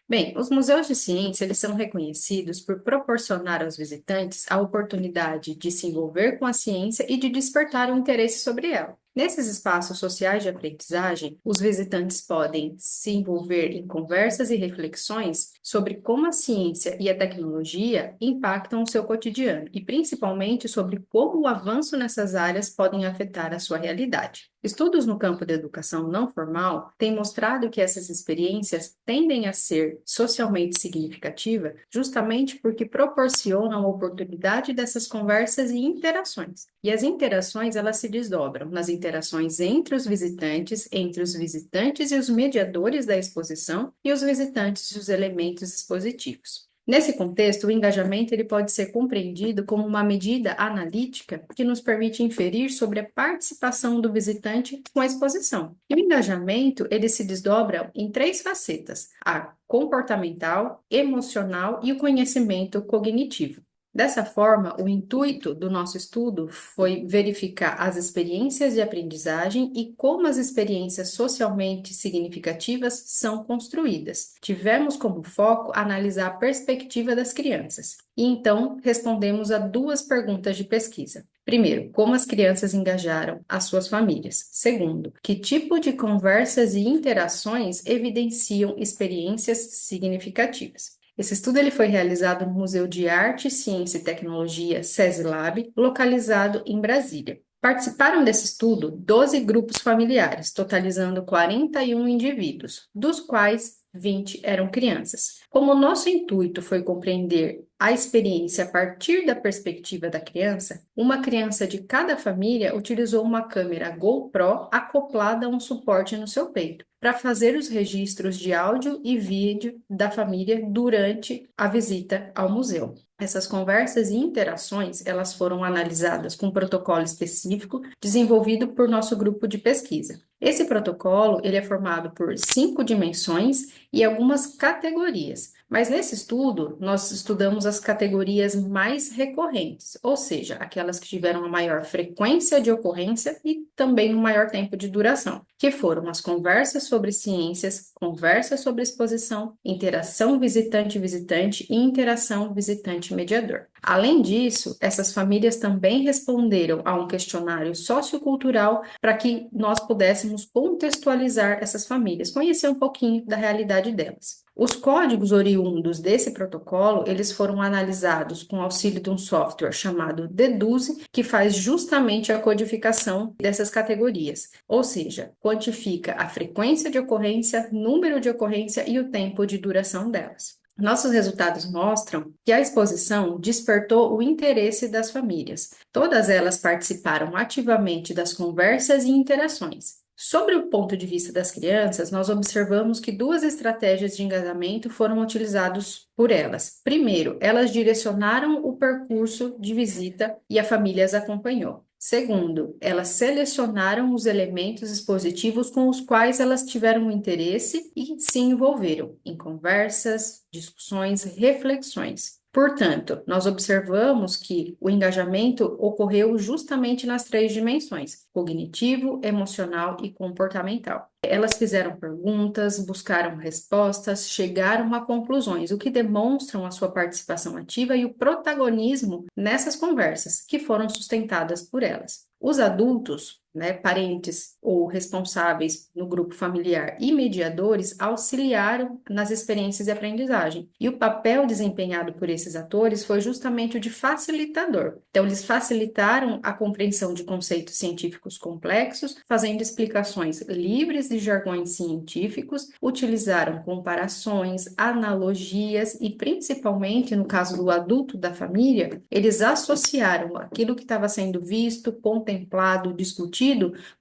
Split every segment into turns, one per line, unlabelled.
Bem, os museus de ciência, eles são reconhecidos por proporcionar aos visitantes a oportunidade de se envolver com a ciência e de despertar o interesse sobre ela. Nesses espaços sociais de aprendizagem, os visitantes podem se envolver em conversas e reflexões sobre como a ciência e a tecnologia impactam o seu cotidiano e, principalmente, sobre como o avanço nessas áreas podem afetar a sua realidade. Estudos no campo da educação não formal têm mostrado que essas experiências tendem a ser socialmente significativas justamente porque proporcionam a oportunidade dessas conversas e interações. E as interações, elas se desdobram nas interações entre os visitantes e os mediadores da exposição e os visitantes e os elementos expositivos. Nesse contexto, o engajamento ele pode ser compreendido como uma medida analítica que nos permite inferir sobre a participação do visitante com a exposição. E o engajamento ele se desdobra em três facetas: a comportamental, emocional e o conhecimento cognitivo. Dessa forma, o intuito do nosso estudo foi verificar as experiências de aprendizagem e como as experiências socialmente significativas são construídas. Tivemos como foco analisar a perspectiva das crianças e então respondemos a duas perguntas de pesquisa. Primeiro, como as crianças engajaram as suas famílias. Segundo, que tipo de conversas e interações evidenciam experiências significativas. Esse estudo ele foi realizado no Museu de Arte, Ciência e Tecnologia, SESI-Lab, localizado em Brasília. Participaram desse estudo 12 grupos familiares, totalizando 41 indivíduos, dos quais 20 eram crianças. Como o nosso intuito foi compreender a experiência a partir da perspectiva da criança, uma criança de cada família utilizou uma câmera GoPro acoplada a um suporte no seu peito, para fazer os registros de áudio e vídeo da família durante a visita ao museu. Essas conversas e interações, elas foram analisadas com um protocolo específico desenvolvido por nosso grupo de pesquisa. Esse protocolo, ele é formado por 5 dimensões e algumas categorias. Mas nesse estudo, nós estudamos as categorias mais recorrentes, ou seja, aquelas que tiveram a maior frequência de ocorrência e também um maior tempo de duração, que foram as conversas sobre ciências, conversas sobre exposição, interação visitante-visitante e interação visitante-mediador. Além disso, essas famílias também responderam a um questionário sociocultural para que nós pudéssemos contextualizar essas famílias, conhecer um pouquinho da realidade delas. Os códigos oriundos desse protocolo, eles foram analisados com auxílio de um software chamado Deduze, que faz justamente a codificação dessas categorias, ou seja, quantifica a frequência de ocorrência, número de ocorrência e o tempo de duração delas. Nossos resultados mostram que a exposição despertou o interesse das famílias. Todas elas participaram ativamente das conversas e interações. Sobre o ponto de vista das crianças, nós observamos que duas estratégias de engajamento foram utilizadas por elas. Primeiro, elas direcionaram o percurso de visita e a família as acompanhou. Segundo, elas selecionaram os elementos expositivos com os quais elas tiveram interesse e se envolveram em conversas, discussões, reflexões. Portanto, nós observamos que o engajamento ocorreu justamente nas três dimensões: cognitivo, emocional e comportamental. Elas fizeram perguntas, buscaram respostas, chegaram a conclusões, o que demonstram a sua participação ativa e o protagonismo nessas conversas, que foram sustentadas por elas. Os adultos, parentes ou responsáveis no grupo familiar e mediadores auxiliaram nas experiências de aprendizagem. E o papel desempenhado por esses atores foi justamente o de facilitador. Então, eles facilitaram a compreensão de conceitos científicos complexos, fazendo explicações livres de jargões científicos, utilizaram comparações, analogias e, principalmente, no caso do adulto da família, eles associaram aquilo que estava sendo visto, contemplado, discutido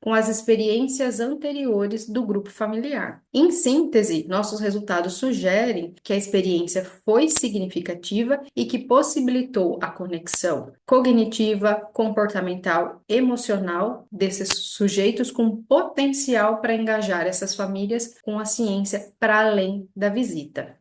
com as experiências anteriores do grupo familiar. Em síntese, nossos resultados sugerem que a experiência foi significativa e que possibilitou a conexão cognitiva, comportamental, emocional desses sujeitos com potencial para engajar essas famílias com a ciência para além da visita.